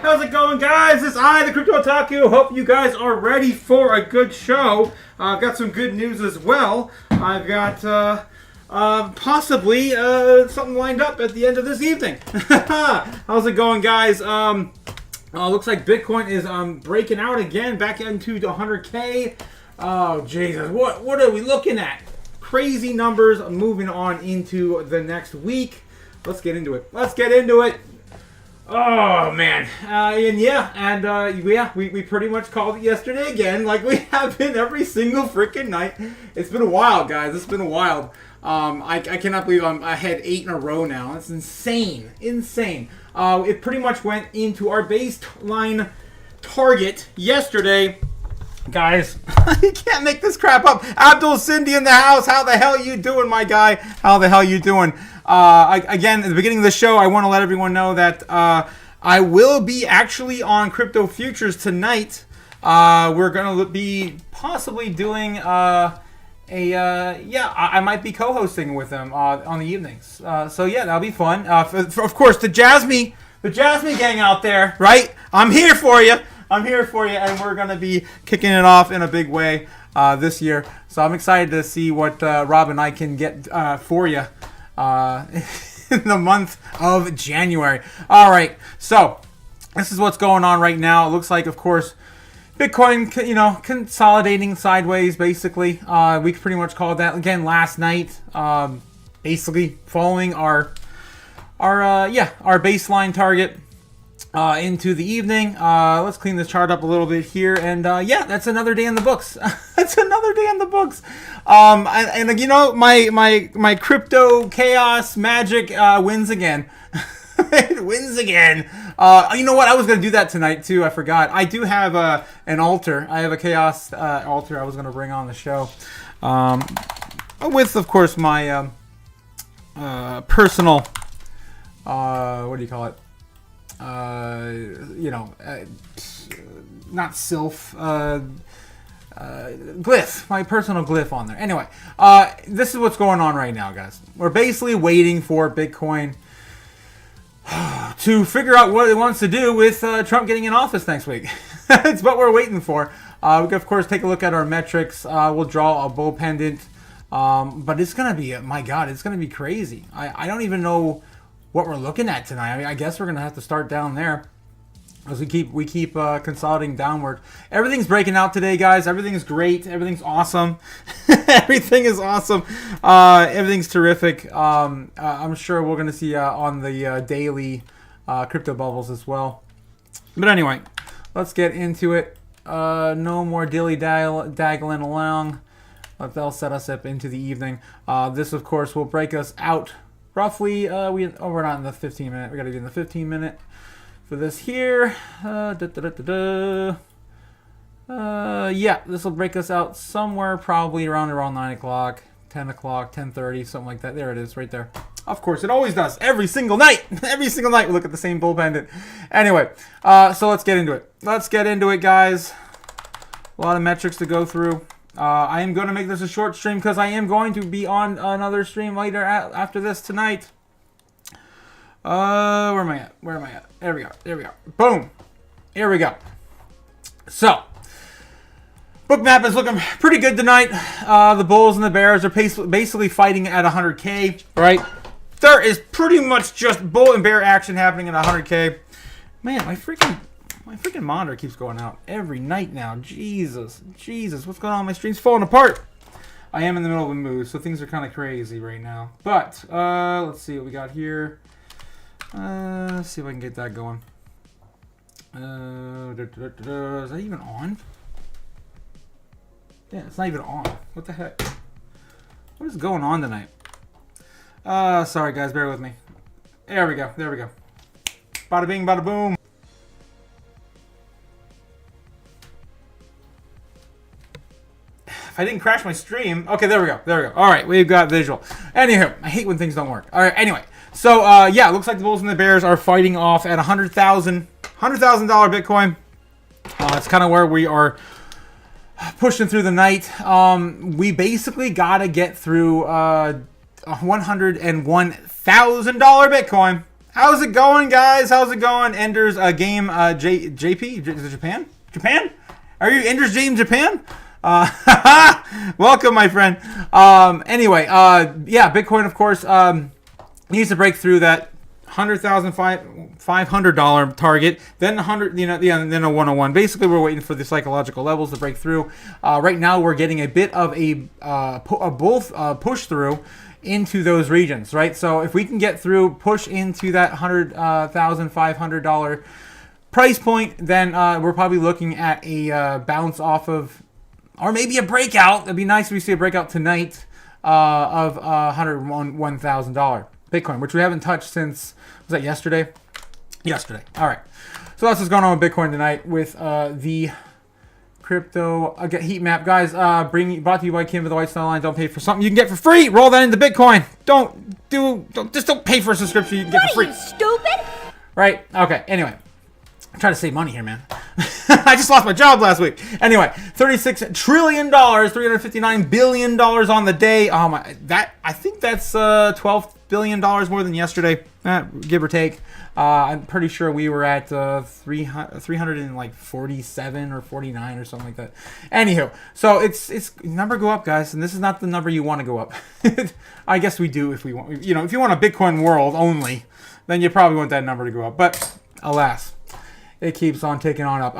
How's it going, guys? It's I, the Crypto Otaku. Hope you guys are ready for a good show. I've got some good news as well. I've got possibly something lined up at the end of this evening. How's it going, guys? Looks like Bitcoin is breaking out again, back into the 100K. Oh, Jesus. What are we looking at? Crazy numbers moving on into the next week. Let's get into it. Oh, man. We pretty much called it yesterday again, like we have been every single freaking night. It's been wild, guys. It's been wild. I cannot believe I had 8 in a row now. It's insane. It pretty much went into our baseline target yesterday. Guys, you can't make this crap up. Abdul Cindy in the house. How the hell you doing, my guy? How the hell you doing? Again, at the beginning of the show, I want to let everyone know that I will be actually on Crypto Futures tonight. We're going to be possibly doing I might be co-hosting with them on the evenings. So yeah, that'll be fun. Of course, the Jasmine gang out there, right? I'm here for you, and we're going to be kicking it off in a big way this year. So I'm excited to see what Rob and I can get for you in the month of January. All right, so this is what's going on right now. It looks like, of course, Bitcoin, consolidating sideways, basically. We pretty much called that again last night. Basically following our baseline target into the evening. Let's clean this chart up a little bit here, and that's another day in the books. My crypto chaos magic wins again. It wins again. You know what? I was going to do that tonight, too. I forgot. I do have an altar. I have a chaos altar I was going to bring on the show. With, of course, my personal, what do you call it? Not sylph, glyph. My personal glyph on there. Anyway, this is what's going on right now, guys. We're basically waiting for Bitcoin to figure out what it wants to do with Trump getting in office next week. It's what we're waiting for. We can, of course, take a look at our metrics. We'll draw a bull pendant. But it's going to be, my God, it's going to be crazy. I don't even know what we're looking at tonight. I mean, I guess we're going to have to start down there as we keep consolidating downward. Everything's breaking out today, guys. Everything's great. Everything's awesome. Everything is awesome. Everything's terrific. I'm sure we're going to see on the daily crypto bubbles as well. But anyway, let's get into it. No more dilly-daggling along. That'll set us up into the evening. This, of course, will break us out roughly. We're not in the 15 minute. We got to be in the 15 minute for this here. This will break us out somewhere probably around 9 o'clock, 10 o'clock, 10:30, something like that. There it is, right there. Of course, it always does. Every single night. Every single night we look at the same bull pendant. Anyway, so let's get into it. Guys. A lot of metrics to go through. I am going to make this a short stream because I am going to be on another stream later after this tonight. Where am I at? There we go. Boom. Here we go. So, Bookmap is looking pretty good tonight. The Bulls and the Bears are basically fighting at 100K, right? There is pretty much just bull and bear action happening at 100K. Man, my freaking monitor keeps going out every night now. Jesus, what's going on? My stream's falling apart. I am in the middle of a move, so things are kind of crazy right now. But let's see what we got here. Let's see if I can get that going. Is that even on? Yeah, it's not even on. What the heck? What is going on tonight? Sorry guys, bear with me. There we go. Bada bing, bada boom. If I didn't crash my stream. Okay, there we go. All right, we've got visual. Anywho, I hate when things don't work. All right, anyway. So, it looks like the Bulls and the Bears are fighting off at $100,000 Bitcoin. It's kind of where we are pushing through the night. We basically got to get through $101,000 Bitcoin. How's it going, guys? Ender's Game JP? Is it Japan? Are you Ender's Game Japan? Welcome, my friend. Bitcoin, of course, needs to break through that $500 target, then 100, then a 101. Basically, we're waiting for the psychological levels to break through. Right now, we're getting a bit of a push through into those regions, right? So if we can get through, push into that $100,500 price point, then we're probably looking at a bounce off of, or maybe a breakout. It'd be nice if we see a breakout tonight of $101,000 Bitcoin, which we haven't touched since, was that yesterday? Yesterday. All right. So that's what's going on with Bitcoin tonight with the crypto heat map. Guys, brought to you by Kim with the White Star Line. Don't pay for something you can get for free. Roll that into Bitcoin. Don't pay for a subscription you can get for free. What are you, stupid? Right. Okay. Anyway. I'm trying to save money here, man. I just lost my job last week. Anyway, $36 trillion, $359 billion on the day. Oh my, I think that's $12 billion more than yesterday, give or take. I'm pretty sure we were at 347 or 49 or something like that. Anywho, so it's number go up, guys, and this is not the number you want to go up. I guess we do if we want. If you want a Bitcoin world only, then you probably want that number to go up. But alas, it keeps on taking on up.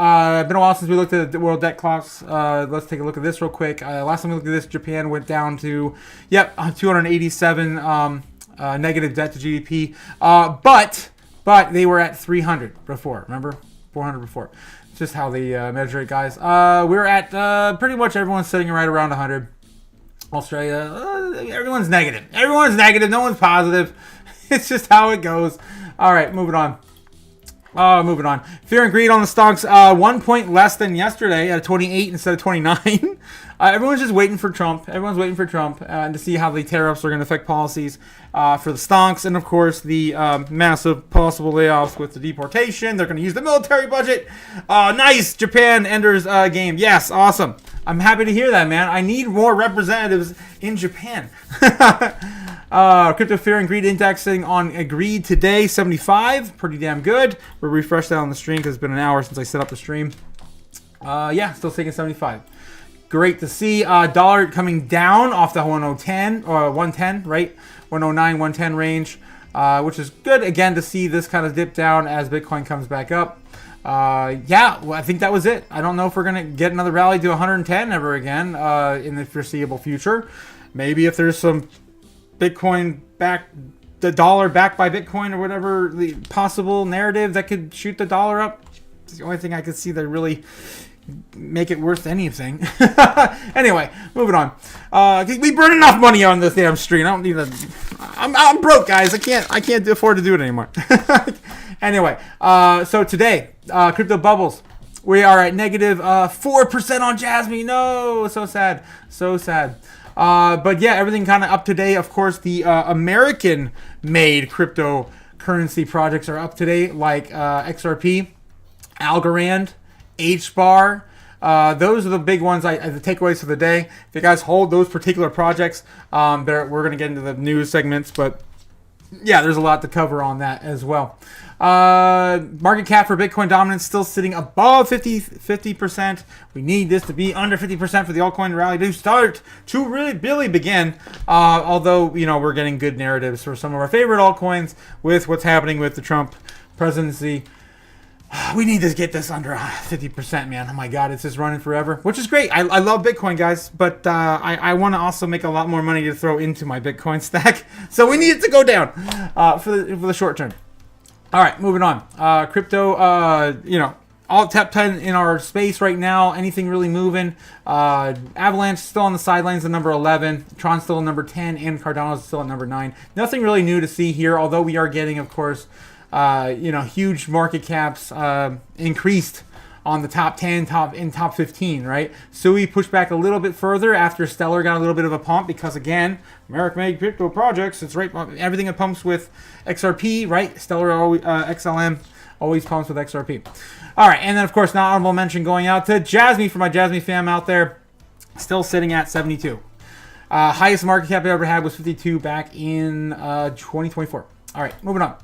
Been a while since we looked at the world debt clocks. Let's take a look at this real quick. Last time we looked at this, Japan went down to 287 negative debt to GDP. But they were at 300 before. Remember, 400 before. It's just how they measure it, guys. We're at pretty much everyone's sitting right around 100. Australia, everyone's negative. Everyone's negative. No one's positive. It's just how it goes. All right, moving on. Moving on. Fear and greed on the stocks. 1 point less than yesterday at 28 instead of 29. Everyone's just waiting for Trump. Everyone's waiting for Trump to see how the tariffs are going to affect policies for the stocks. And, of course, the massive possible layoffs with the deportation. They're going to use the military budget. Nice. Japan enters game. Yes, awesome. I'm happy to hear that, man. I need more representatives in Japan. Crypto Fear and Greed Index sitting on a greed today, 75. Pretty damn good. We'll refresh that on the stream because it's been an hour since I set up the stream. Still taking 75. Great to see. Dollar coming down off the 110 or 110, right? 109, 110 range, which is good again to see this kind of dip down as Bitcoin comes back up. I think that was it. I don't know if we're going to get another rally to 110 ever again in the foreseeable future. Maybe if there's some Bitcoin back, the dollar backed by Bitcoin or whatever the possible narrative that could shoot the dollar up. It's the only thing I could see that really make it worth anything. Anyway, moving on. We burn enough money on this damn stream. I don't need I'm broke, guys. I can't afford to do it anymore. Anyway, so today, crypto bubbles. We are at negative 4% on Jasmine. No, so sad. So sad. But yeah, everything kind of up to date. Of course, the American-made cryptocurrency projects are up to date, like XRP, Algorand, HBAR. Those are the big ones, the takeaways for the day. If you guys hold those particular projects, we're going to get into the news segments, but yeah, there's a lot to cover on that as well. Market cap for Bitcoin dominance still sitting above 50%. We need this to be under 50% for the altcoin rally to start to really begin. Although, we're getting good narratives for some of our favorite altcoins with what's happening with the Trump presidency. We need to get this under 50%, man. Oh my God, it's just running forever, which is great. I love Bitcoin, guys, but I want to also make a lot more money to throw into my Bitcoin stack. So we need it to go down for the short term. All right, moving on. Crypto, all top 10 in our space right now. Anything really moving? Avalanche still on the sidelines at number 11. Tron still at number 10, and Cardano's still at number 9. Nothing really new to see here, although we are getting, of course, huge market caps increased on the top 10, top 15, right? Sui pushed back a little bit further after Stellar got a little bit of a pump because, again, American-made crypto projects, it's right, everything that pumps with XRP, right? Stellar, XLM, always pumps with XRP. All right, and then, of course, not honorable mention going out to Jasmine for my Jasmine fam out there, still sitting at 72. Highest market cap I ever had was 52 back in 2024. All right, moving on.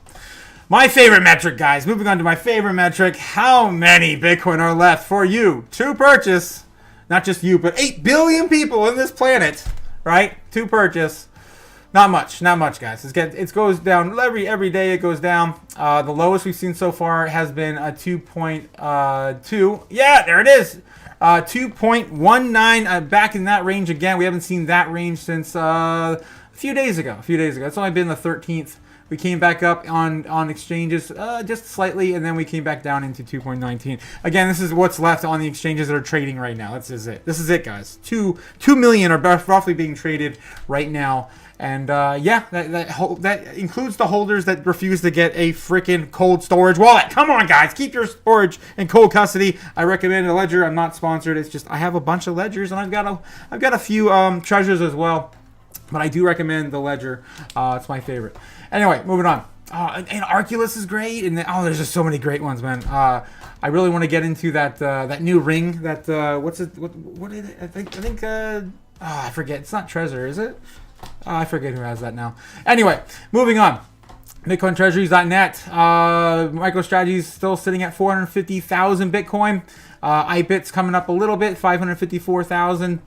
My favorite metric, guys. Moving on to my favorite metric. How many Bitcoin are left for you to purchase? Not just you, but 8 billion people on this planet, right? To purchase Not much, guys. It goes down every day. It goes down. The lowest we've seen so far has been a 2.2. Yeah, there it is. 2.19. Back in that range again. We haven't seen that range since a few days ago. It's only been the 13th. We came back up on exchanges just slightly, and then we came back down into 2.19. Again, this is what's left on the exchanges that are trading right now. This is it, guys. 2 million are roughly being traded right now. And yeah, that includes the holders that refuse to get a freaking cold storage wallet. Come on, guys, keep your storage in cold custody. I recommend a Ledger. I'm not sponsored. It's just I have a bunch of Ledgers, and I've got a few Treasures as well. But I do recommend the Ledger. It's my favorite. Anyway, moving on. And Arculus is great, and there's just so many great ones, man. I really want to get into that new ring. That what's it? What is it? I think. I forget. It's not Trezor, is it? I forget who has that now. Anyway, moving on. BitcoinTreasuries.net. MicroStrategy's still sitting at 450,000 Bitcoin. iBit's coming up a little bit, 554,000.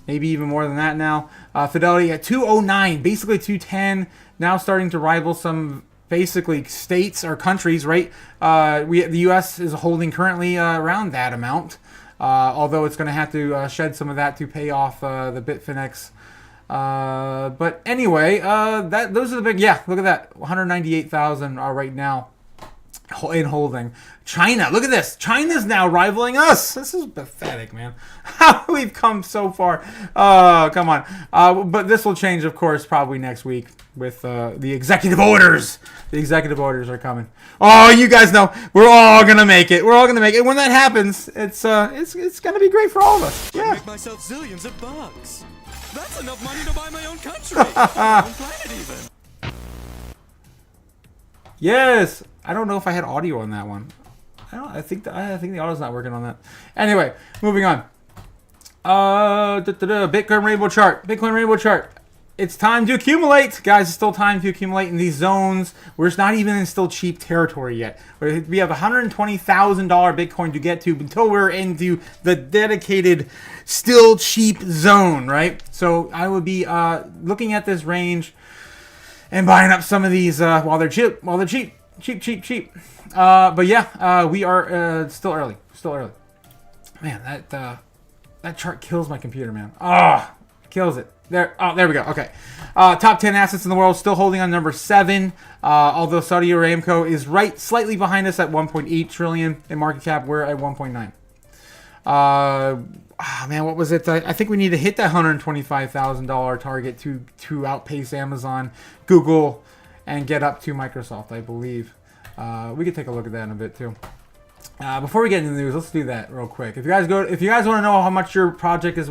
Maybe even more than that now. Fidelity at 209, basically 210. Now starting to rival some basically states or countries, right? The U.S. is holding currently around that amount. Although it's going to have to shed some of that to pay off the Bitfinex. But anyway, those are the big, yeah, look at that. 198,000 right now in holding. China, look at this. China's now rivaling us. This is pathetic, man. How we've come so far. Oh, come on. But this will change, of course, probably next week with the executive orders. The executive orders are coming. Oh, you guys know we're all gonna make it. We're all gonna make it. When that happens, it's gonna be great for all of us. Yeah. I make myself zillions of bucks. That's enough money to buy my own country, my own planet even. Yes. I don't know if I had audio on that one. I think the audio's not working on that. Anyway, moving on. Bitcoin Rainbow Chart. Bitcoin Rainbow Chart. It's time to accumulate, guys. It's still time to accumulate in these zones. We're not even in still cheap territory yet. We have $120,000 Bitcoin to get to until we're into the dedicated, still cheap zone, right? So I would be looking at this range and buying up some of these while they're cheap. Cheap. But yeah, we are still early. Man, that chart kills my computer, man. Kills it. There we go. Okay. Top 10 assets in the world, still holding on number 7. Although Saudi Aramco is slightly behind us at 1.8 trillion in market cap. We're at 1.9. Man, what was it? I think we need to hit that $125,000 target to outpace Amazon, Google, and get up to Microsoft, I believe. We could take a look at that in a bit too. Before we get into the news, let's do that real quick. If you guys want to know how much your project is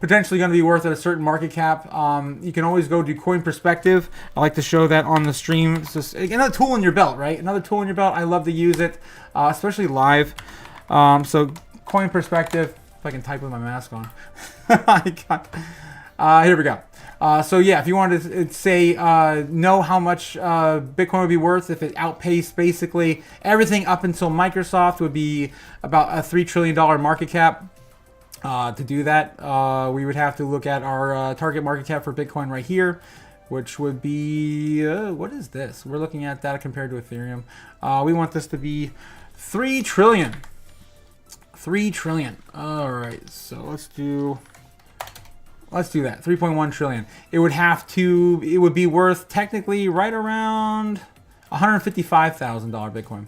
potentially going to be worth at a certain market cap, you can always go to Coin Perspective. I like to show that on the stream. It's just another tool in your belt, right? Another tool in your belt. I love to use it, especially live. So Coin Perspective. If I can type with my mask on. Here we go. So yeah, if you wanted to say know how much Bitcoin would be worth if it outpaced basically everything up until Microsoft, would be about a $3 trillion market cap. To do that, we would have to look at our target market cap for Bitcoin right here, which would be what is this? We're looking at that compared to Ethereum. We want this to be 3 trillion. 3 trillion. All right, so let's do that. 3.1 trillion. It would be worth technically right around $155,000 Bitcoin.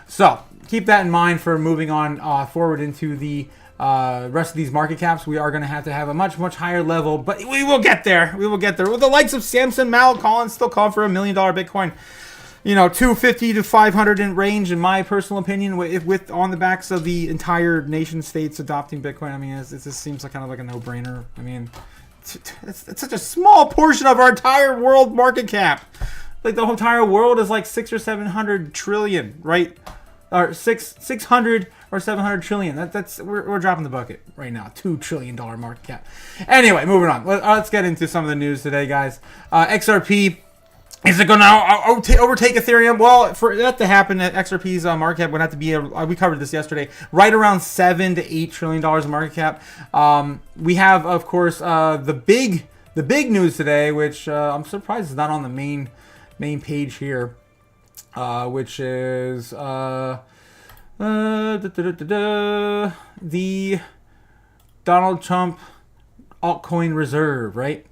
So keep that in mind for moving on forward into the rest of these market caps. We are going to have a much higher level, but we will get there. With the likes of Samson, Mal, Collins still calling for $1 million Bitcoin. 250 to 500 in range, in my personal opinion, with on the backs of the entire nation states adopting Bitcoin. I mean, it just seems like kind of like a no-brainer. I mean, it's such a small portion of our entire world market cap. Like the whole entire world is like 600 or 700 trillion, right? Or 600 or 700 trillion. We're dropping the bucket right now. $2 trillion market cap. Anyway, moving on. Let's get into some of the news today, guys. XRP. Is it going to overtake Ethereum? Well, for that to happen, XRP's market cap would have to be, we covered this yesterday, right around $7 to $8 trillion in market cap. We have, of course, the big the big news today, which I'm surprised is not on the main page here, which is the Donald Trump altcoin reserve, right?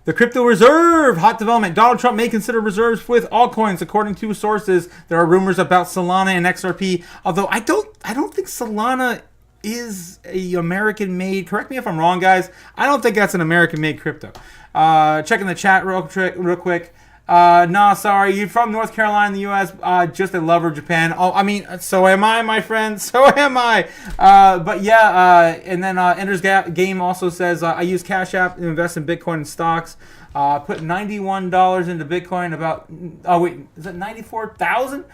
The crypto reserve, hot development. Donald Trump may consider reserves with altcoins, according to sources. There are rumors about Solana and XRP, although I don't think Solana is a American-made. Correct me if I'm wrong, guys. I don't think that's an American-made crypto. Checking the chat real quick. No, sorry. You're from North Carolina in the U.S. Just a lover of Japan. Oh, I mean, so am I, my friend. So am I. But yeah, and then Ender's Game also says, I use Cash App to invest in Bitcoin and stocks. Put $91 into Bitcoin about, oh wait, is it 94,000?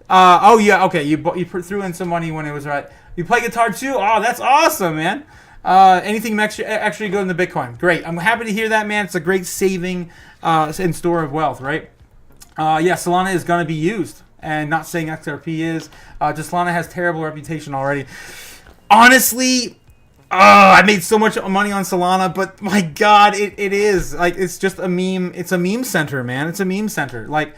Oh yeah, okay. You threw in some money when it was right. You play guitar too? Oh, that's awesome, man. Anything extra go into Bitcoin. Great. I'm happy to hear that, man. It's a great saving and store of wealth, right? Yeah, Solana is going to be used, and not saying XRP is. Just Solana has terrible reputation already. Honestly, I made so much money on Solana, but my God, it is. Like, it's just a meme. It's a meme center, man. It's a meme center. Like,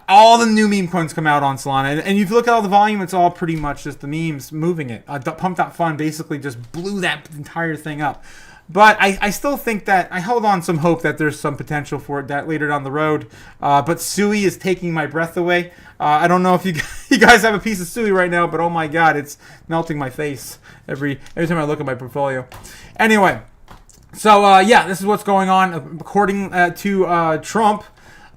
all the new meme coins come out on Solana, and if you look at all the volume, it's all pretty much just the memes moving it. Pump.fun basically just blew that entire thing up. But I still think that I hold on some hope that there's some potential for it that later down the road. But Sui is taking my breath away. I don't know if you guys have a piece of Sui right now, but oh my God, it's melting my face every time I look at my portfolio. Anyway, so yeah, this is what's going on according to Trump.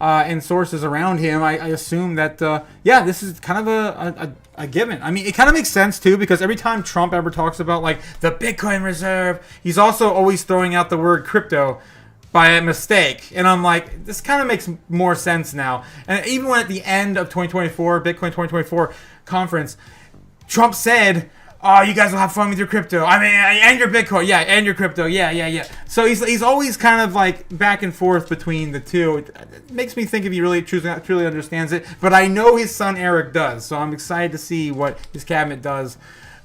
And sources around him, I assume that, yeah, this is kind of a given. I mean, it kind of makes sense, too, because every time Trump ever talks about, like, the Bitcoin reserve, he's also always throwing out the word crypto by mistake. And I'm like, this kind of makes more sense now. And even when at the end of 2024, Bitcoin 2024 conference, Trump said, oh, you guys will have fun with your crypto. I mean, and your Bitcoin. Yeah, and your crypto. Yeah. So he's always kind of like back and forth between the two. It makes me think if he really truly understands it. But I know his son Eric does. So I'm excited to see what his cabinet does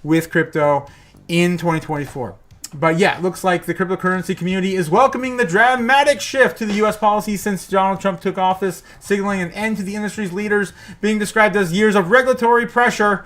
with crypto in 2024. But yeah, it looks like the cryptocurrency community is welcoming the dramatic shift to the U.S. policy since Donald Trump took office, signaling an end to the industry's leaders being described as years of regulatory pressure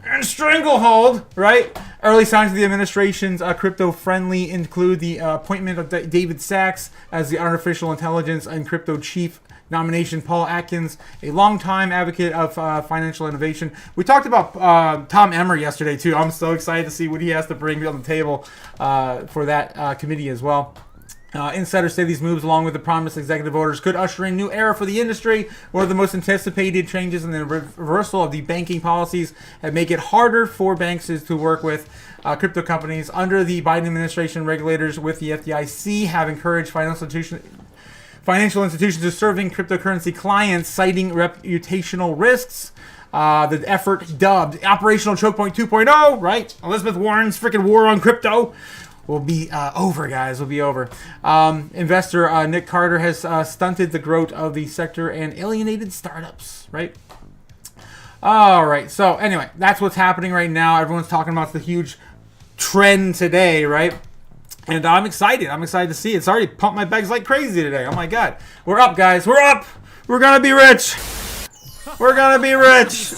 and stranglehold, right? Early signs of the administration's crypto-friendly include the appointment of David Sachs as the artificial intelligence and crypto chief nomination, Paul Atkins, a longtime advocate of financial innovation. We talked about Tom Emmer yesterday, too. I'm so excited to see what he has to bring on the table for that committee as well. Insiders say these moves, along with the promised executive orders, could usher in a new era for the industry. One of the most anticipated changes in the reversal of the banking policies and make it harder for banks to work with crypto companies. Under the Biden administration, regulators with the FDIC have encouraged financial institutions to serving cryptocurrency clients, citing reputational risks. The effort, dubbed Operational Choke Point 2.0, right? Elizabeth Warren's freaking war on crypto will be over, guys. Will be over. Investor Nick Carter has stunted the growth of the sector and alienated startups, right? All right. So anyway, that's what's happening right now. Everyone's talking about the huge trend today, right? And I'm excited. I'm excited to see it. It's already pumped my bags like crazy today. Oh my God. We're up, guys. We're up. We're going to be rich. We're going to be rich.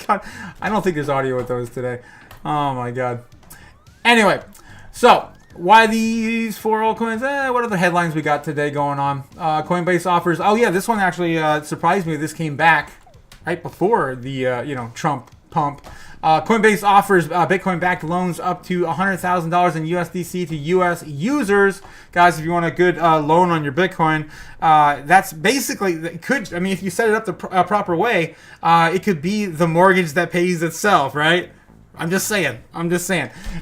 God. I don't think there's audio with those today. Oh my God. Anyway. So, why these four altcoins? What are the headlines we got today going on? Coinbase offers... Oh, yeah, this one actually surprised me. This came back right before the, Trump pump. Coinbase offers Bitcoin-backed loans up to $100,000 in USDC to U.S. users. Guys, if you want a good loan on your Bitcoin, that's basically... if you set it up the proper way, it could be the mortgage that pays itself, right? I'm just saying.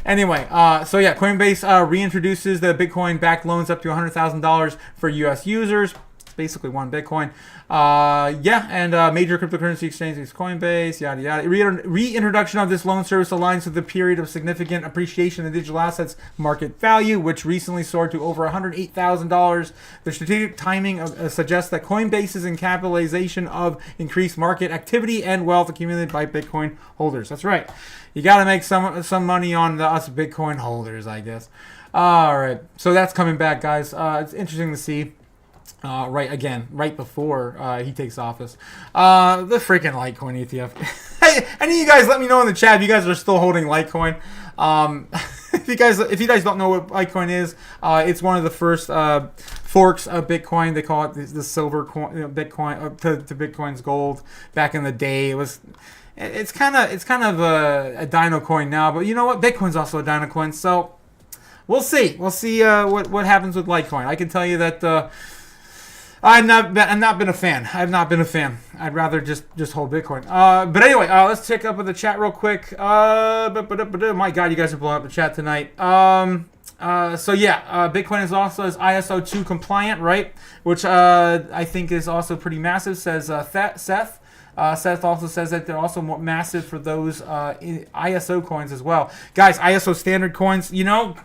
Anyway, so yeah, Coinbase reintroduces the Bitcoin-backed loans up to $100,000 for U.S. users. It's basically one Bitcoin. And major cryptocurrency exchanges, Coinbase, yada yada. Reintroduction of this loan service aligns with the period of significant appreciation in digital assets market value, which recently soared to over $108,000. The strategic timing suggests that Coinbase's capitalization of increased market activity and wealth accumulated by Bitcoin holders. That's right. You got to make some money on us Bitcoin holders, I guess. All right, so that's coming back, guys. It's interesting to see. Right before he takes office, the freaking Litecoin ETF. Hey, any of you guys, let me know in the chat if you guys are still holding Litecoin. If you guys don't know what Litecoin is, it's one of the first forks of Bitcoin. They call it the silver coin, Bitcoin to Bitcoin's gold. Back in the day, it's kind of a Dino coin now, but you know what? Bitcoin's also a Dino coin, so we'll see. We'll see what happens with Litecoin. I can tell you that. I've not been a fan. I've not been a fan. I'd rather just hold Bitcoin. But anyway, let's check up with the chat real quick. My God, you guys are blowing up the chat tonight. So yeah, Bitcoin is also ISO 2 compliant, right? Which I think is also pretty massive. Says Seth. Seth also says that they're also more massive for those ISO coins as well. Guys, ISO standard coins, you know,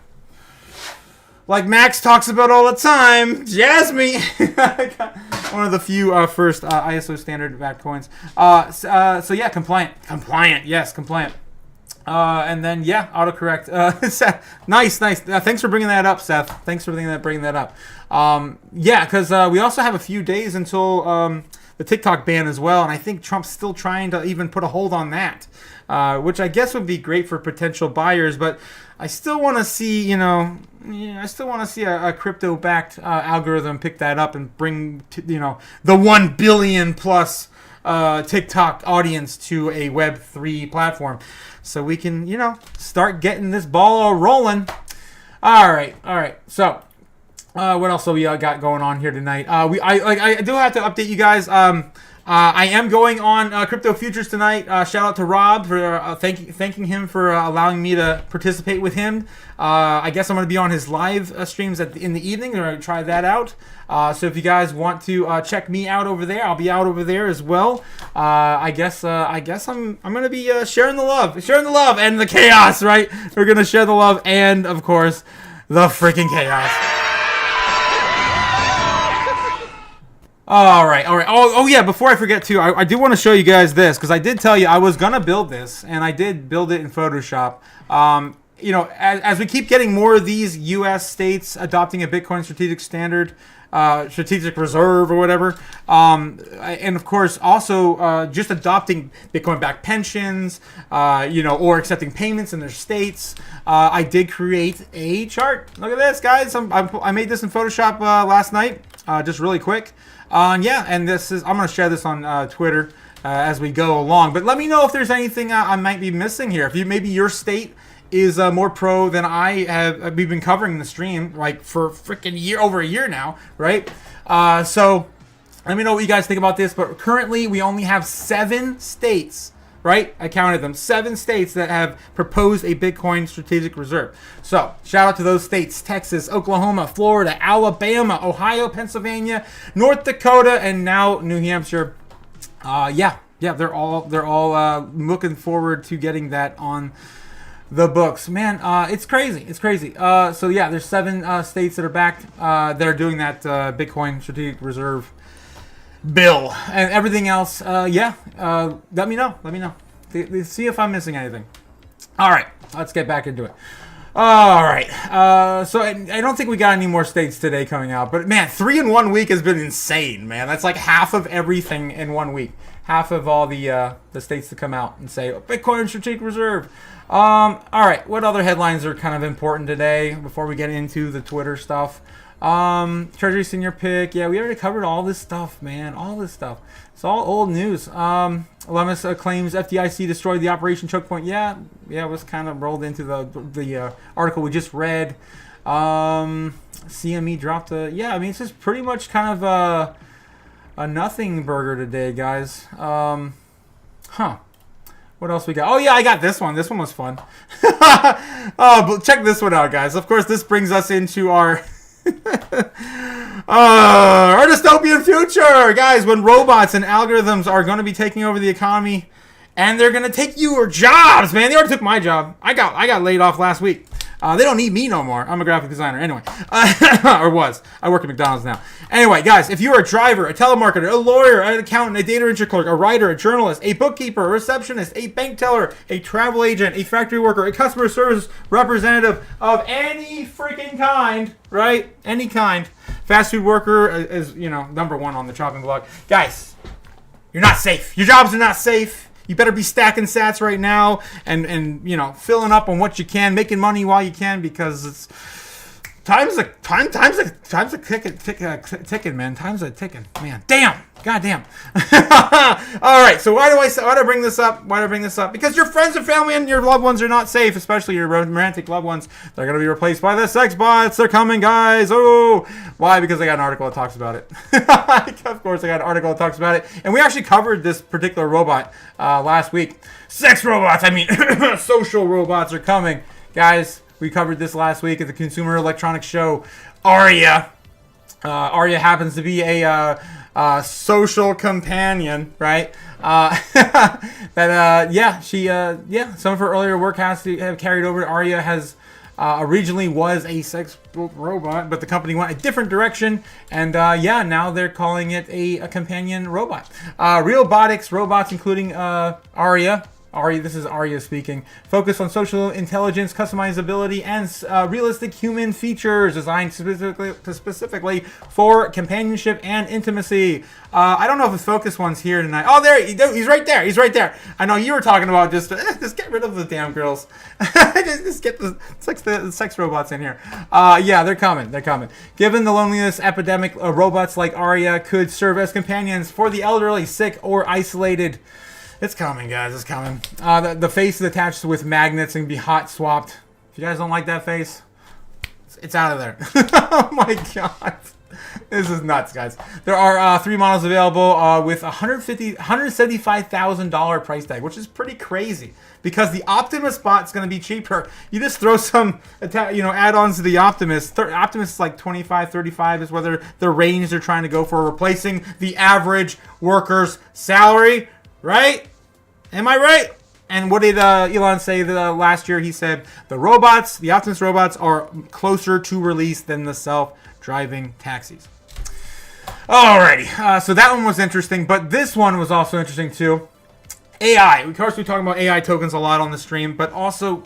like Max talks about all the time, Jasmine. One of the few first ISO standard backed coins. So yeah, compliant, yes, compliant. And then yeah, autocorrect. Nice. Thanks for bringing that up, Seth. Thanks for bringing that up. Yeah, because we also have a few days until the TikTok ban as well, and I think Trump's still trying to even put a hold on that, which I guess would be great for potential buyers, but I still want to see, a crypto-backed algorithm pick that up and bring, the 1 billion plus TikTok audience to a Web3 platform, so we can, start getting this ball all rolling. All right. So, what else have we got going on here tonight? I do have to update you guys. I am going on Crypto Futures tonight. Shout out to Rob for thanking him for allowing me to participate with him. I guess I'm going to be on his live streams in the evening. I'm going to try that out. So if you guys want to check me out over there, I'll be out over there as well. I guess I'm going to be sharing the love and the chaos. Right? We're going to share the love and of course the freaking chaos. All right. Oh yeah, before I forget too, I do want to show you guys this, because I did tell you I was going to build this, and I did build it in Photoshop. As we keep getting more of these U.S. states adopting a Bitcoin strategic standard, strategic reserve or whatever, and of course also just adopting Bitcoin-backed pensions, or accepting payments in their states, I did create a chart. Look at this, guys. I made this in Photoshop last night, just really quick. Yeah, and I'm going to share this on Twitter as we go along. But let me know if there's anything I might be missing here. If maybe your state is more pro than I have. We've been covering the stream like for freaking over a year now, right? So let me know what you guys think about this. But currently, we only have 7 states. Right? I counted them. 7 states that have proposed a Bitcoin strategic reserve. So, shout out to those states: Texas, Oklahoma, Florida, Alabama, Ohio, Pennsylvania, North Dakota, and now New Hampshire. Yeah, they're all looking forward to getting that on the books. Man, it's crazy. So yeah, there's 7 states that are backed that are doing that Bitcoin strategic reserve bill, and everything else. Let me know. See if I'm missing anything. All right, let's get back into it. All right. So I don't think we got any more states today coming out, but man, 3 in 1 week has been insane, man. That's like half of everything in 1 week. Half of all the states to come out and say Bitcoin strategic reserve. All right. What other headlines are kind of important today before we get into the Twitter stuff? Treasury senior pick. Yeah, we already covered all this stuff, man. All this stuff. It's all old news. Lemus claims FDIC destroyed the Operation Choke Point. Yeah, it was kind of rolled into the article we just read. CME dropped it's just pretty much kind of a nothing burger today, guys. What else we got? Oh yeah, I got this one. This one was fun. But check this one out, guys. Of course, this brings us into our our dystopian future, guys, when robots and algorithms are going to be taking over the economy, and they're going to take your jobs, man. They already took my job. I got laid off last week. They don't need me no more. I'm a graphic designer anyway. Or was. I work at McDonald's now. Anyway, guys, if you're a driver, a telemarketer, a lawyer, an accountant, a data entry clerk, a writer, a journalist, a bookkeeper, a receptionist, a bank teller, a travel agent, a factory worker, a customer service representative of any freaking kind, right? Any kind. Fast food worker is, number one on the chopping block. Guys, you're not safe. Your jobs are not safe. You better be stacking sats right now and filling up on what you can, making money while you can, because it's time's a ticking, man. Time's a ticking, man. Damn. God damn. All right. So why do I bring this up? Why do I bring this up? Because your friends and family and your loved ones are not safe, especially your romantic loved ones. They're gonna be replaced by the sex bots. They're coming, guys. Oh, why? Because I got an article that talks about it. Of course, I got an article that talks about it, and we actually covered this particular robot last week. Sex robots. I mean, social robots are coming, guys. We covered this last week at the Consumer Electronics Show. Aria. Aria happens to be a social companion, right? Some of her earlier work has to have carried over. Aria has originally was a sex robot, but the company went a different direction, and now they're calling it a companion robot. Realbotics robots, including Aria, this is Aria speaking, focus on social intelligence, customizability, and realistic human features designed specifically for companionship and intimacy. I don't know if the focus one's here tonight. Oh, there, he's right there. He's right there. I know you were talking about just get rid of the damn girls. just get the sex robots in here. They're coming. They're coming. Given the loneliness epidemic, robots like Aria could serve as companions for the elderly, sick, or isolated. It's coming, guys. It's coming. The face is attached with magnets and can be hot swapped. If you guys don't like that face, it's out of there. Oh my god. This is nuts, guys. There are 3 models available with $175,000 price tag, which is pretty crazy because the Optimus bot is going to be cheaper. You just throw some add-ons to the Optimus. Optimus is like 25, 35 is whether the range they're trying to go for, replacing the average worker's salary. Right? Am I right? And what did Elon say last year? He said the Optimus robots are closer to release than the self-driving taxis. Alrighty, so that one was interesting, but this one was also interesting too. AI. Of course, we're talking about AI tokens a lot on the stream, but also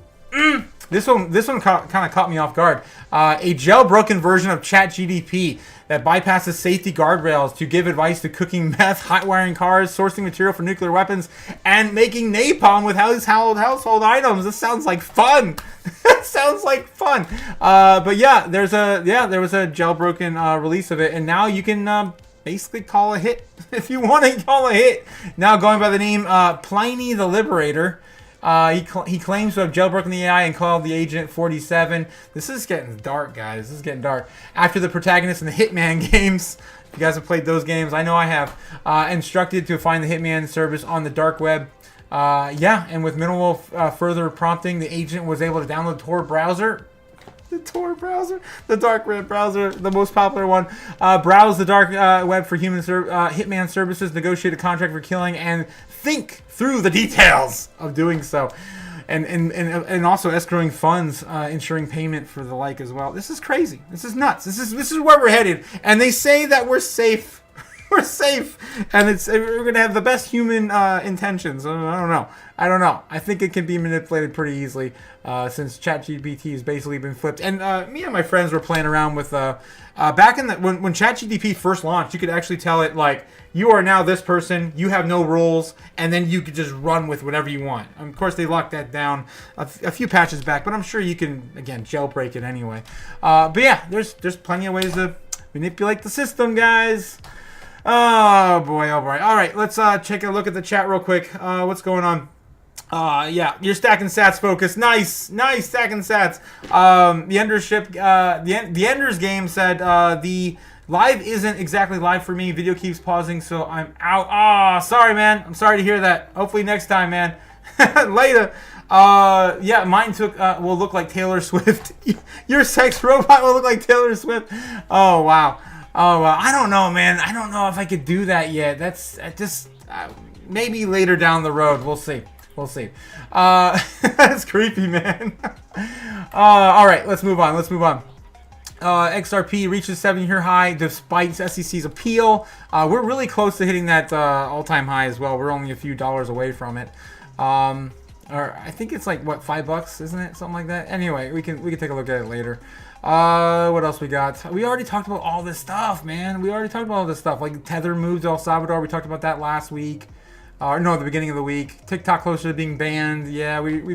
this one kind of caught me off guard. A jailbroken version of ChatGPT that bypasses safety guardrails to give advice to cooking meth, hot wiring cars, sourcing material for nuclear weapons, and making napalm with household items. This sounds like fun. Sounds like fun. But yeah, there was a jailbroken release of it, and now you can basically call a hit if you want to call a hit. Now going by the name Pliny the Liberator. He claims to have jailbroken the AI and called the Agent 47. This is getting dark, guys. This is getting dark. After the protagonist in the Hitman games, if you guys have played those games, I know I have, instructed to find the Hitman service on the dark web. And with minimal further prompting, the agent was able to download the Tor browser. The Tor browser, the dark web browser, the most popular one. Browse the dark web for Hitman services, negotiate a contract for killing, and think through the details of doing so, and also escrowing funds, ensuring payment for the like as well. This is crazy. This is nuts. This is where we're headed. And they say that we're safe. We're safe, and we're gonna have the best human intentions. I don't know. I think it can be manipulated pretty easily since ChatGPT has basically been flipped. And me and my friends were playing around with back in when ChatGPT first launched. You could actually tell it like, you are now this person. You have no rules, and then you could just run with whatever you want. Of course, they locked that down a few patches back, but I'm sure you can again jailbreak it anyway. But yeah, there's plenty of ways to manipulate the system, guys. Oh boy, all right, let's take a look at the chat real quick. What's going on? You're stacking sats, focus. Nice stacking sats. The Endership, the Enders game said the live isn't exactly live for me. Video keeps pausing, so I'm out. Sorry, man. I'm sorry to hear that. Hopefully next time, man. Later. Mine will look like Taylor Swift. Your sex robot will look like Taylor Swift. Oh wow. I don't know, man. I don't know if I could do that yet. That's just maybe later down the road. We'll see. We'll see. That's creepy, man. All right, let's move on. XRP reaches 7-year high despite SEC's appeal. We're really close to hitting that all-time high as well. We're only a few dollars away from it. Or I think it's like what, $5, isn't it? Something like that. Anyway, we can take a look at it later. What else we got? We already talked about all this stuff, man. Like Tether moved to El Salvador. We talked about that last week. No, at the beginning of the week. TikTok closer to being banned. Yeah, I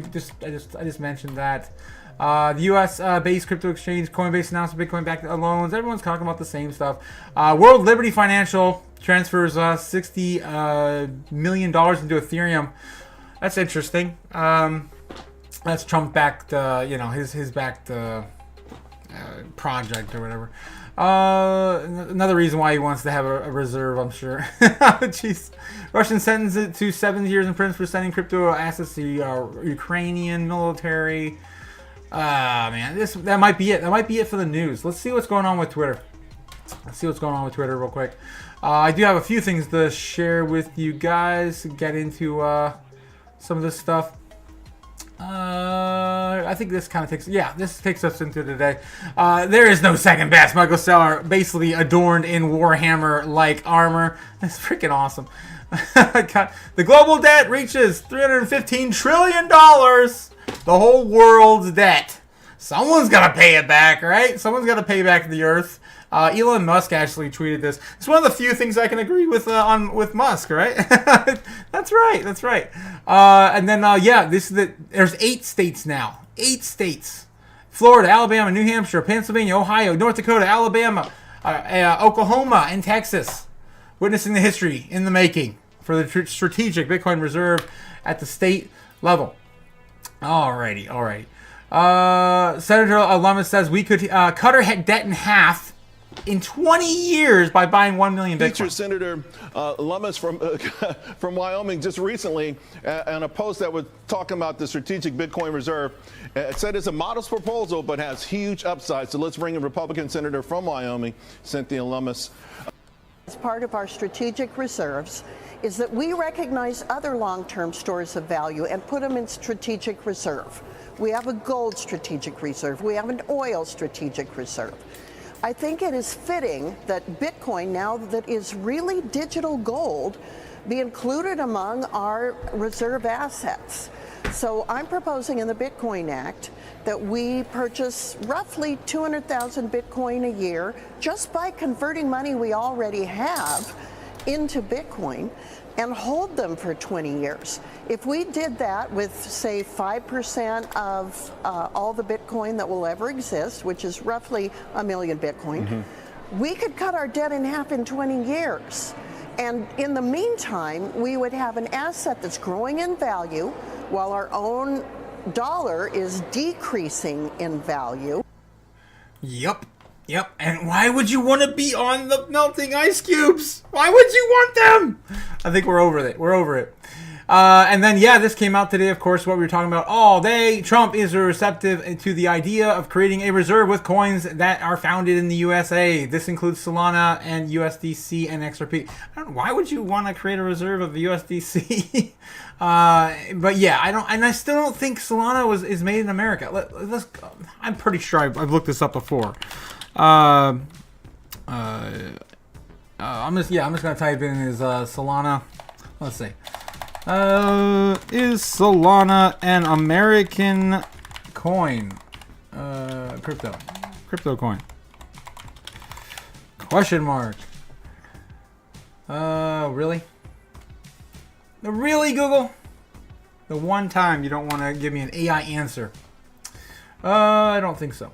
just mentioned that. The U.S. based crypto exchange Coinbase announced Bitcoin backed loans. Everyone's talking about the same stuff. World Liberty Financial transfers $60 million into Ethereum. That's interesting. That's Trump backed, his backed project or whatever. Another reason why he wants to have a reserve, I'm sure. Jeez. Russian sentenced to 7 years in prison for sending crypto assets to Ukrainian military. Man, that might be it. That might be it for the news. Let's see what's going on with Twitter. Real quick. I do have a few things to share with you guys. Get into some of this stuff. I think this kind of takes us into today. There is no second best. Michael Saylor basically adorned in Warhammer-like armor. That's freaking awesome. The global debt reaches $315 trillion. The whole world's debt. Someone's got to pay it back, right? Someone's got to pay back the earth. Elon Musk actually tweeted this. It's one of the few things I can agree with with Musk, right? That's right. And then there's 8 states now. 8 states. Florida, Alabama, New Hampshire, Pennsylvania, Ohio, North Dakota, Alabama, Oklahoma, and Texas. Witnessing the history in the making for the strategic Bitcoin reserve at the state level. Alrighty. Senator Lummis says we could cut our debt in half in 20 years by buying 1 million Bitcoin. Featured Senator Lummis from Wyoming just recently on a post that was talking about the strategic Bitcoin reserve. It said it's a modest proposal but has huge upside. So let's bring in Republican Senator from Wyoming, Cynthia Lummis. As part of our strategic reserves is that we recognize other long-term stores of value and put them in strategic reserve. We have a gold strategic reserve. We have an oil strategic reserve. I think it is fitting that Bitcoin, now that is really digital gold, be included among our reserve assets. So I'm proposing in the Bitcoin Act that we purchase roughly 200,000 Bitcoin a year just by converting money we already have into Bitcoin and hold them for 20 years. If we did that with, say, 5% of all the Bitcoin that will ever exist, which is roughly 1 million Bitcoin, we could cut our debt in half in 20 years. And in the meantime, we would have an asset that's growing in value while our own dollar is decreasing in value. Yep. And why would you want to be on the melting ice cubes? Why would you want them? I think we're over it. And then, this came out today, of course, what we were talking about all day. Trump is receptive to the idea of creating a reserve with coins that are founded in the USA. This includes Solana and USDC and XRP. I don't know, why would you want to create a reserve of USDC? But yeah, I still don't think Solana is made in America. I'm pretty sure I've looked this up before. I'm just gonna type in Solana. Let's see. Is Solana an American coin? Crypto coin? Question mark. Really? Really, Google? The one time you don't want to give me an AI answer. I don't think so.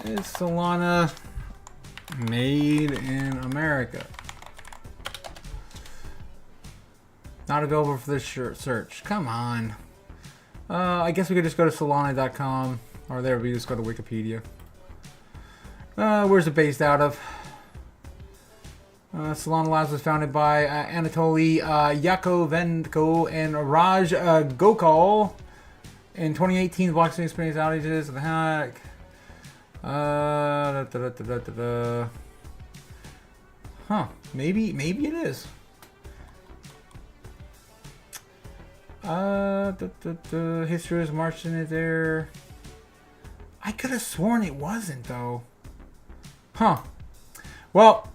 Is Solana made in America? Not available for this search. Come on. I guess we could just go to Solana.com. Or there, we just go to Wikipedia. Where's it based out of? Solana Labs was founded by Anatoly Yakovenko and Raj Gokul in 2018. Blockchain experience outages. What the heck? Huh. Maybe it is. History is marching it there. I could have sworn it wasn't, though. Huh. Well,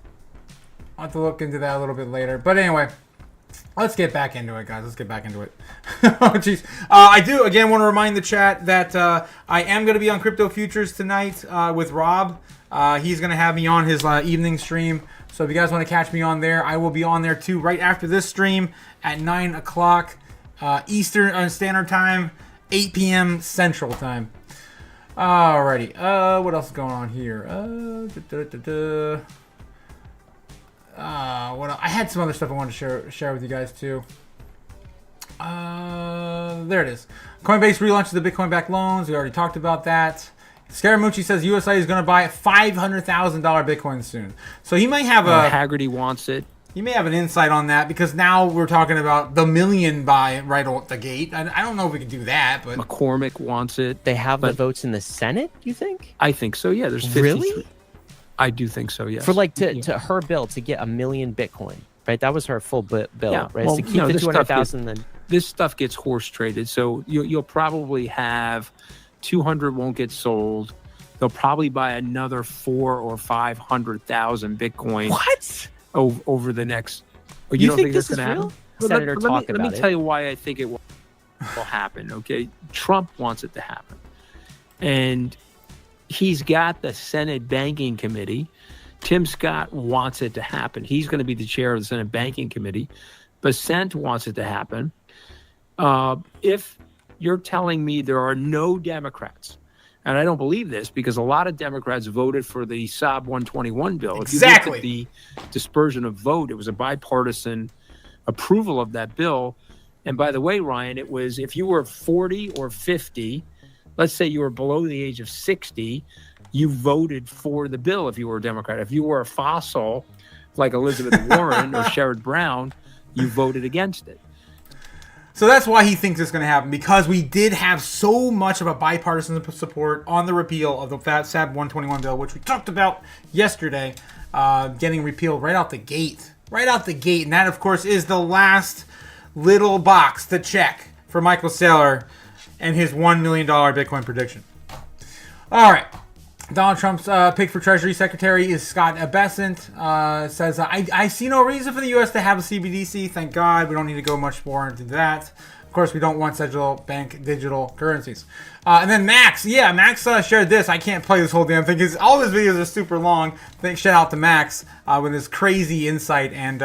I'll have to look into that a little bit later. But anyway, let's get back into it, guys. Let's get back into it. Oh, jeez. I do, again, want to remind the chat that I am going to be on Crypto Futures tonight with Rob. He's going to have me on his evening stream. So if you guys want to catch me on there, I will be on there too right after this stream at 9 o'clock Eastern Standard Time, 8 p.m. Central Time. Alrighty. What else is going on here? What else? I had some other stuff I wanted to share with you guys too. There it is. Coinbase relaunches the Bitcoin-backed loans. We already talked about that. Scaramucci says USA is going to buy $500,000 Bitcoin soon. So he might have Haggerty wants it. He may have an insight on that because now we're talking about the million buy right at the gate. I don't know if we can do that, but McCormick wants it. They have the votes in the Senate, you think? I think so, yeah. There's 50. Really? I do think so, yes. For to her bill to get 1 million Bitcoin, right? That was her full bill, Yeah, right? well, To keep the 200,000 then. This stuff gets horse traded, so you'll probably have 200 won't get sold. They'll probably buy another 400,000 or 500,000 Bitcoin. What? Over the next. You don't think that's this is gonna real? happen? Senator talk about Let me it. tell you why I think it will happen. Okay, Trump wants it to happen, and he's got the Senate Banking Committee. Tim Scott wants it to happen. He's going to be the chair of the Senate Banking Committee. Bessent wants it to happen. If you're telling me there are no Democrats, and I don't believe this because a lot of Democrats voted for the Saab 121 bill. Exactly. If you look at the dispersion of vote, it was a bipartisan approval of that bill. And by the way, Ryan, it was if you were 40 or 50, let's say you were below the age of 60, you voted for the bill if you were a Democrat. If you were a fossil like Elizabeth Warren or Sherrod Brown, you voted against it. so that's why he thinks it's going to happen, because we did have so much of a bipartisan support on the repeal of the SAB 121 bill, which we talked about yesterday, getting repealed right out the gate. Right out the gate. And that, of course, is the last little box to check for Michael Saylor and his $1 million Bitcoin prediction. All right. Donald Trump's pick for Treasury Secretary is Scott Bessent. Says, I see no reason for the U.S. to have a CBDC. Thank God. We don't need to go much more into that. Of course, we don't want central bank digital currencies. And then Max. Yeah, Max shared this. I can't play this whole damn thing because all his videos are super long. Shout out to Max with his crazy insight and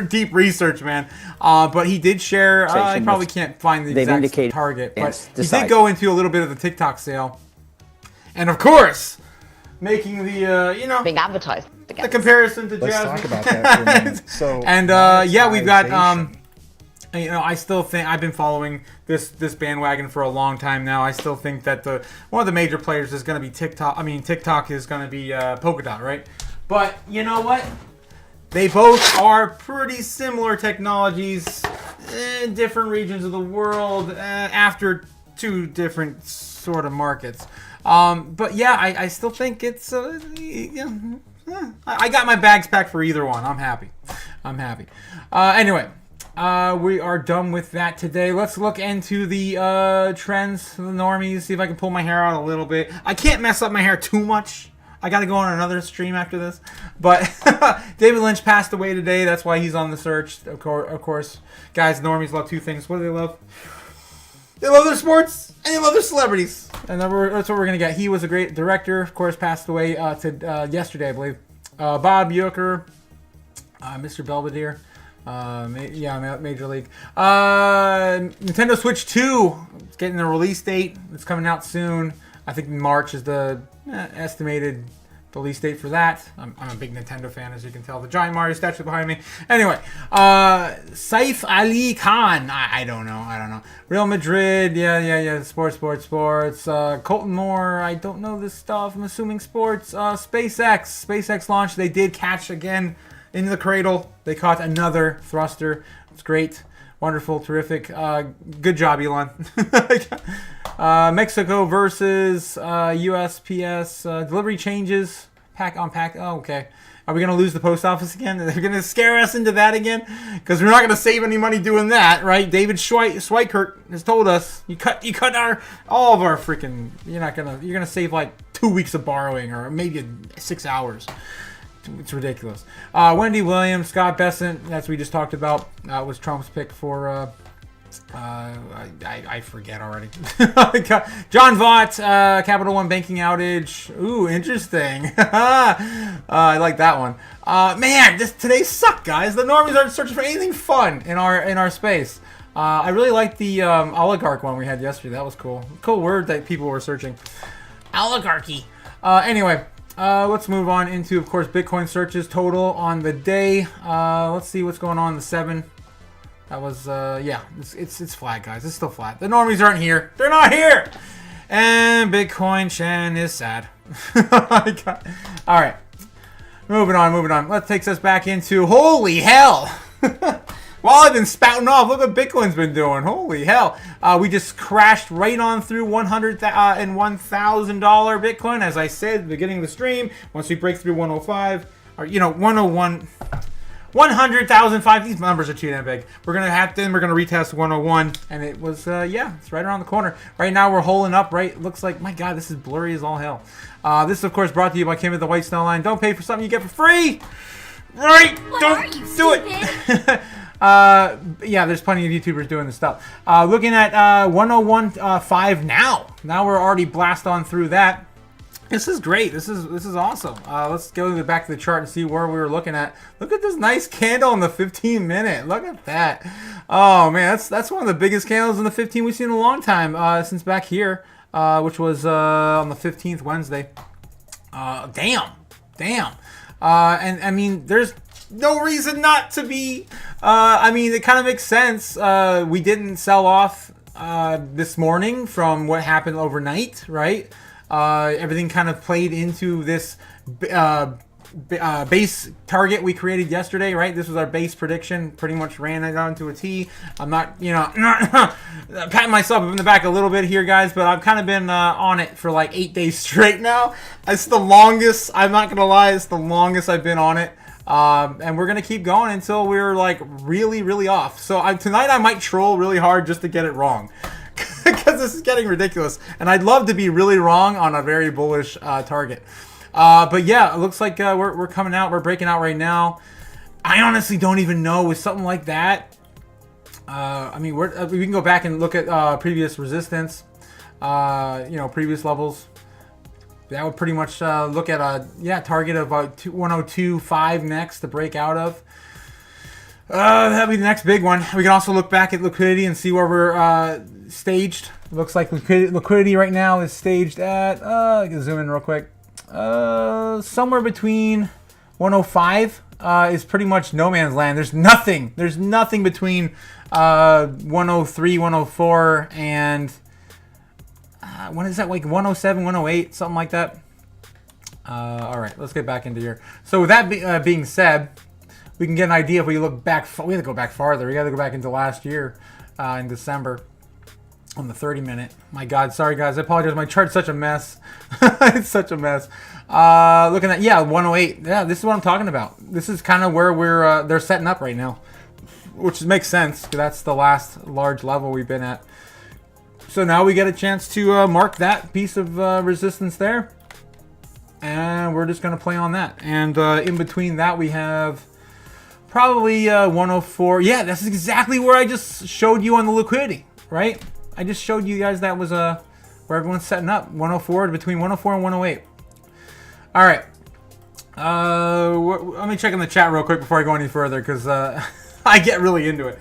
deep research, man. But he did share, I probably can't find the exact target, but he did go into a little bit of the TikTok sale. And of course, making the, being advertised against. the comparison to Let's Jasmine. talk about that for a minute. So, and yeah, we've got, monetization. I still think I've been following this bandwagon for a long time now. I still think that one of the major players is going to be TikTok. I mean, TikTok is going to be Polkadot, right? But you know what? They both are pretty similar technologies in different regions of the world after two different sort of markets. But yeah, I still think it's. I got my bags packed for either one. I'm happy. Anyway. We are done with that today. Let's look into the trends, the normies, see if I can pull my hair out a little bit. I can't mess up my hair too much. I got to go on another stream after this. But David Lynch passed away today. That's why he's on the search, of course. Guys, normies love two things. What do they love? They love their sports and they love their celebrities. And that's what we're going to get. He was a great director, of course, passed away yesterday, I believe. Bob Uecker, Mr. Belvedere. Major League. Nintendo Switch 2 is getting a release date. It's coming out soon. I think March is the estimated release date for that. I'm a big Nintendo fan, as you can tell. The giant Mario statue behind me. Anyway, Saif Ali Khan. I don't know. Real Madrid. Yeah. Sports. Colton Moore. I don't know this stuff. I'm assuming sports. SpaceX launch. They did catch again. Into the cradle. They caught another thruster. It's great. Wonderful. Terrific. Good job, Elon. Mexico versus USPS. Delivery changes. Pack on pack. Oh, okay. Are we going to lose the post office again? They're going to scare us into that again? Because we're not going to save any money doing that, right? David Schweikert has told us, you cut all of our freaking, you're going to save like 2 weeks of borrowing or maybe 6 hours. It's ridiculous. Wendy Williams, Scott Bessent, that's what we just talked about, was Trump's pick for, I forget already. John Vaught, Capital One banking outage. Ooh, interesting. I like that one. Man, today sucked, guys. The normies aren't searching for anything fun in our space. I really liked the oligarch one we had yesterday. That was cool. Cool word that people were searching. Oligarchy. Anyway. Let's move on into, of course, Bitcoin searches total on the day. Let's see what's going on in the 7. That was, yeah, it's flat, guys. It's still flat. The normies aren't here. They're not here. And Bitcoin Shan is sad. All right. Moving on. That takes us back into, holy hell. While I've been spouting off, look what Bitcoin's been doing. Holy hell. We just crashed right on through $101,000 Bitcoin. As I said at the beginning of the stream, once we break through 105, or, 101, 100,005, these numbers are too damn big. We're going to retest 101, and it was, it's right around the corner. Right now, we're holding up, right? Looks like, my God, this is blurry as all hell. This is, of course, brought to you by Kim at the White Snow Line. Don't pay for something you get for free. Right? Don't do it. Yeah, there's plenty of YouTubers doing this stuff. Looking at 101.5 now. Now we're already blast on through that. This is great. This is awesome. Let's go to the back of the chart and see where we were looking at. Look at this nice candle in the 15 minute. Look at that. Oh man, that's one of the biggest candles in the 15 we've seen in a long time since back here, which was on the 15th Wednesday. Damn. And I mean, there's no reason not to be. I mean, it kind of makes sense. We didn't sell off this morning from what happened overnight, right? Everything kind of played into this base target we created yesterday, right? This was our base prediction. Pretty much ran it on to a T. I'm not, patting myself up in the back a little bit here, guys, but I've kind of been on it for like 8 days straight now. It's the longest, I'm not going to lie, it's the longest I've been on it. And we're going to keep going until we're like really, really off. So tonight I might troll really hard just to get it wrong. Because this is getting ridiculous. And I'd love to be really wrong on a very bullish target. But yeah, it looks like we're coming out. We're breaking out right now. I honestly don't even know with something like that. I mean, we can go back and look at previous resistance, previous levels. That would pretty much look at a target of 102.5 next to break out of. That'll be the next big one. We can also look back at liquidity and see where we're staged. It looks like liquidity right now is staged at, I can zoom in real quick, somewhere between 105 is pretty much no man's land. There's nothing between 103, 104, and when is that, like 107, 108, something like that. All right, let's get back into here. So with that being said, we can get an idea if we look back. We have to go back farther. We got to go back into last year in December on the 30 minute. My God, sorry guys, I apologize. My chart's such a mess. It's such a mess. Looking at 108. Yeah, this is what I'm talking about. This is kind of where they're setting up right now, which makes sense because that's the last large level we've been at. So now we get a chance to mark that piece of resistance there, and we're just going to play on that. And in between that, we have probably 104. Yeah, that's exactly where I just showed you on the liquidity, right? I just showed you guys that was where everyone's setting up. 104, between 104 and 108. All right. Let me check in the chat real quick before I go any further because I get really into it.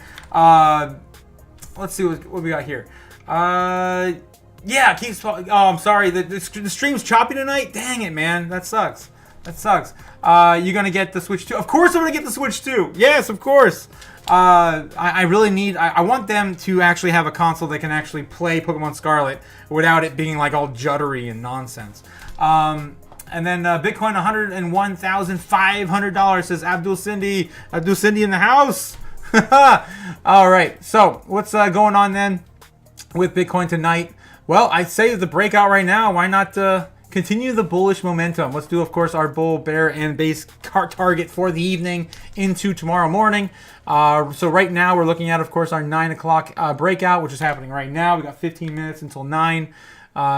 Let's see what we got here. Yeah, keeps. Oh, I'm sorry. The stream's choppy tonight. Dang it, man. That sucks. You're gonna get the Switch 2. Of course, I'm gonna get the Switch 2. Yes, of course. I really need. I want them to actually have a console that can actually play Pokemon Scarlet without it being like all juddery and nonsense. And then Bitcoin $101,500 says Abdul Cindy. Abdul Cindy in the house. All right. So what's going on then with Bitcoin tonight? Well, I'd say the breakout right now. Why not continue the bullish momentum. Let's do, of course, our bull, bear, and base target for the evening into tomorrow morning. So right now we're looking at, of course, our 9 o'clock breakout, which is happening right now. We got 15 minutes until 9.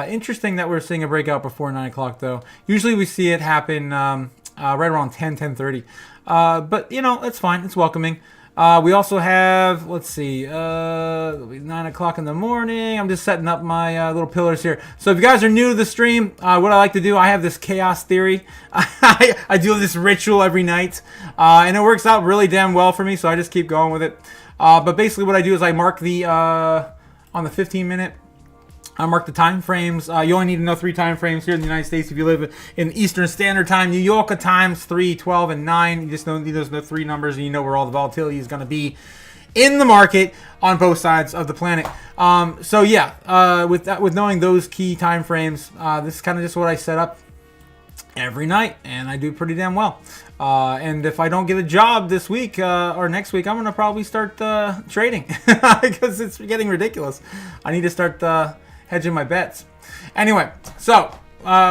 Interesting that we're seeing a breakout before 9 o'clock, though. Usually we see it happen right around 10:30. But, you know, it's fine. It's welcoming. We also have, let's see, 9 o'clock in the morning. I'm just setting up my little pillars here. So if you guys are new to the stream, what I like to do, I have this chaos theory. I do this ritual every night, and it works out really damn well for me, so I just keep going with it. But basically what I do is I mark the, on the 15-minute, I mark the time frames. You only need to know 3 time frames here in the United States. If you live in Eastern Standard Time, New York times 3, 12, and 9. You just need those 3 numbers, and you know where all the volatility is going to be in the market on both sides of the planet. So yeah, with knowing those key time frames, this is kind of just what I set up every night, and I do pretty damn well. And if I don't get a job this week or next week, I'm going to probably start trading because it's getting ridiculous. I need to start hedging my bets. Anyway, so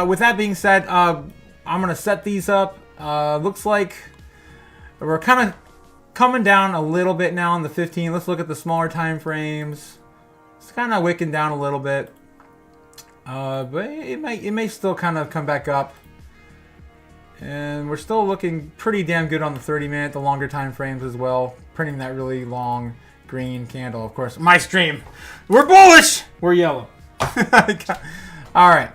with that being said, I'm going to set these up. Looks like we're kind of coming down a little bit now on the 15. Let's look at the smaller time frames. It's kind of wicking down a little bit. But it may still kind of come back up. And we're still looking pretty damn good on the 30-minute, the longer time frames as well. Printing that really long green candle, of course. My stream. We're bullish. We're yellow. All right.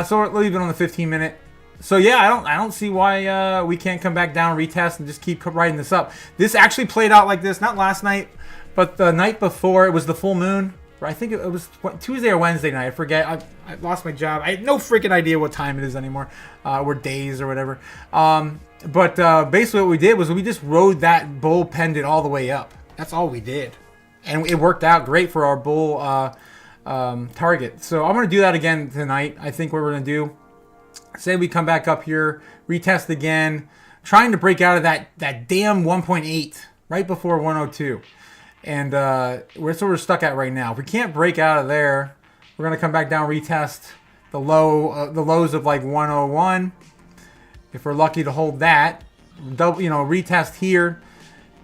So we'll leave it on the 15-minute. So yeah, I don't see why we can't come back down, retest, and just keep writing this up. This actually played out like this, not last night, but the night before. It was the full moon. I think it was Tuesday or Wednesday night. I forget. I lost my job. I had no freaking idea what time it is anymore, or days or whatever. But basically what we did was we just rode that bull pendant all the way up. That's all we did. And it worked out great for our bull target. So I'm going to do that again tonight. I think what we're going to do, say we come back up here, retest again, trying to break out of that damn 1.8 right before 102. And that's what we're stuck at right now. If we can't break out of there, we're going to come back down, retest the lows of like 101. If we're lucky to hold that, retest here,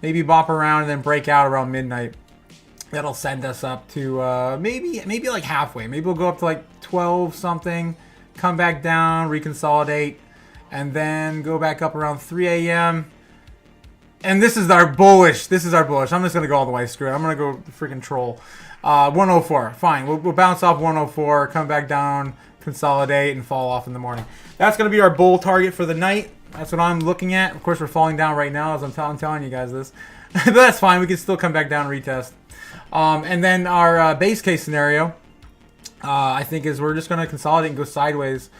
maybe bop around and then break out around midnight. That'll send us up to maybe like halfway. Maybe we'll go up to like 12 something, come back down, reconsolidate, and then go back up around 3 a.m. And this is our bullish. I'm just going to go all the way. Screw it. I'm going to go freaking troll. 104. Fine. We'll bounce off 104, come back down, consolidate, and fall off in the morning. That's going to be our bull target for the night. That's what I'm looking at. Of course, we're falling down right now as I'm telling you guys this. But that's fine. We can still come back down and retest. And then our base case scenario, I think, is we're just going to consolidate and go sideways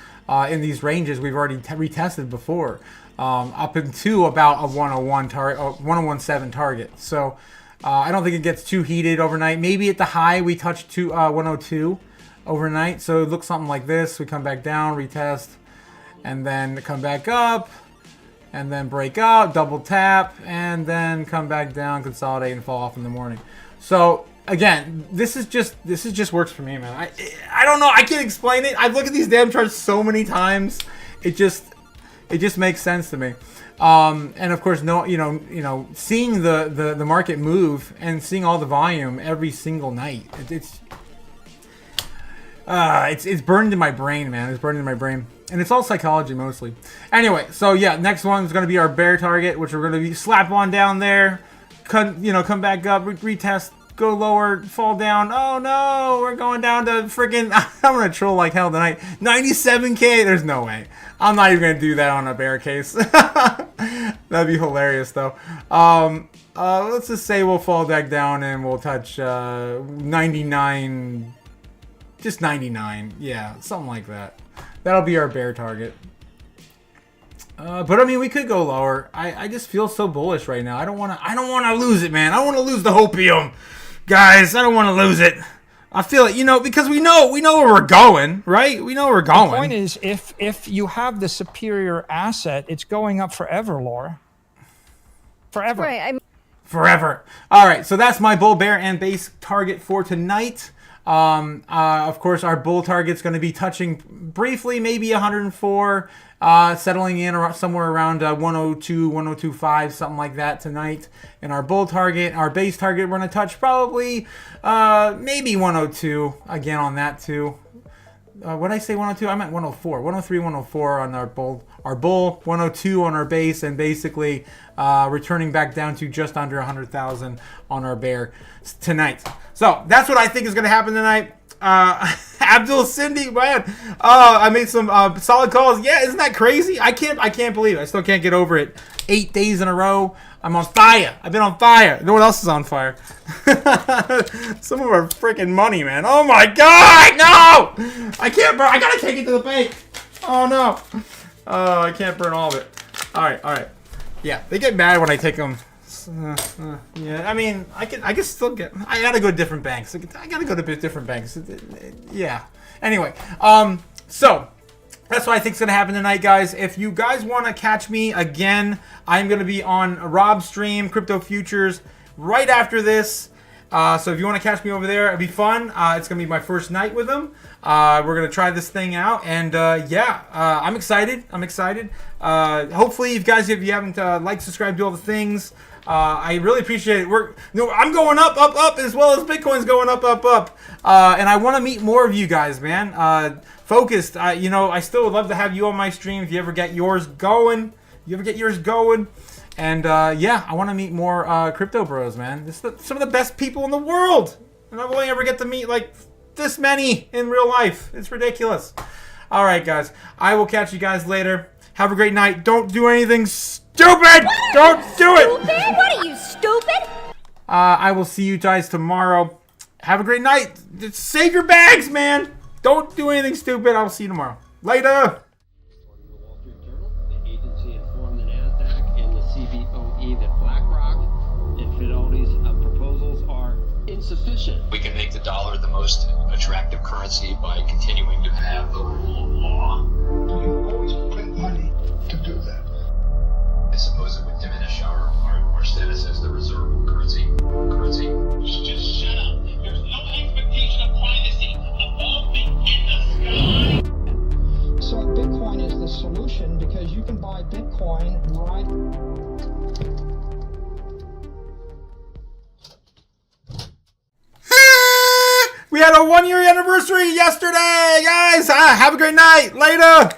in these ranges we've already retested before. Up into about a 101 target, 101.7 target. So I don't think it gets too heated overnight. Maybe at the high we touch 102 overnight. So it looks something like this. We come back down, retest, and then come back up, and then break out, double tap, and then come back down, consolidate, and fall off in the morning. So again, this is just works for me, man. I don't know. I can't explain it. I've looked at these damn charts so many times. It just makes sense to me. And of course, seeing the market move and seeing all the volume every single night, it's burned in my brain, man. It's burned in my brain, and it's all psychology mostly. Anyway, so yeah, next one is going to be our bear target, which we're going to slap on down there. Come back up, retest, go lower, fall down. Oh no, we're going down to freaking. I'm gonna troll like hell tonight. 97K. There's no way. I'm not even gonna do that on a bear case. That'd be hilarious though. Let's just say we'll fall back down and we'll touch 99. Just 99. Yeah, something like that. That'll be our bear target. But I mean, we could go lower. I just feel so bullish right now. I don't want to lose it, man. I don't want to lose the hopium, guys. I don't want to lose it. I feel it, because we know where we're going, right? We know where we're going. The point is, if you have the superior asset, it's going up forever, Laura. Forever. Right. Forever. All right. So that's my bull, bear, and base target for tonight. Of course, our bull target's going to be touching briefly, maybe 104, settling in somewhere around 102, 102.5, something like that tonight. And our bull target, our base target, we're going to touch probably maybe 102 again on that too. What did I say 102? I meant 104. 103, 104 on our bull. Our bull, 102 on our base, and basically returning back down to just under 100,000 on our bear tonight. So that's what I think is going to happen tonight. Abdul Cindy, man. I made some solid calls. Yeah, isn't that crazy? I can't believe it. I still can't get over it. 8 days in a row. I'm on fire. I've been on fire. No one else is on fire. Some of our freaking money, man. Oh my God, no! I can't burn. I gotta take it to the bank. Oh no. Oh, I can't burn all of it. All right. Yeah, they get mad when I take them. Yeah, I mean, I can still get. I gotta go to different banks. I gotta go to different banks. Yeah. Anyway, so that's what I think is gonna happen tonight, guys. If you guys want to catch me again, I'm gonna be on Rob's stream, Crypto Futures, right after this. So if you want to catch me over there, it'll be fun. It's gonna be my first night with him. We're gonna try this thing out, and I'm excited. Hopefully, if you haven't liked, subscribed, do all the things. I really appreciate it. I'm going up, as well as Bitcoin's going up. And I want to meet more of you guys, man. Focused. I still would love to have you on my stream if you ever get yours going. And I want to meet more crypto bros, man. This is some of the best people in the world. And I've only ever get to meet like this many in real life. It's ridiculous. All right, guys. I will catch you guys later. Have a great night. Don't do anything stupid. Don't do it. What are you, stupid? I will see you guys tomorrow. Have a great night. Just save your bags, man. Don't do anything stupid. I'll see you tomorrow. Later. Insufficient. We can make the dollar the most attractive currency by continuing to have the rule of law. You always print money to do that. I suppose it would diminish our status as the reserve currency. Just shut up. There's no expectation of privacy above me in the sky. So Bitcoin is the solution because you can buy Bitcoin right. We had a 1-year anniversary yesterday, guys. Have a great night. Later.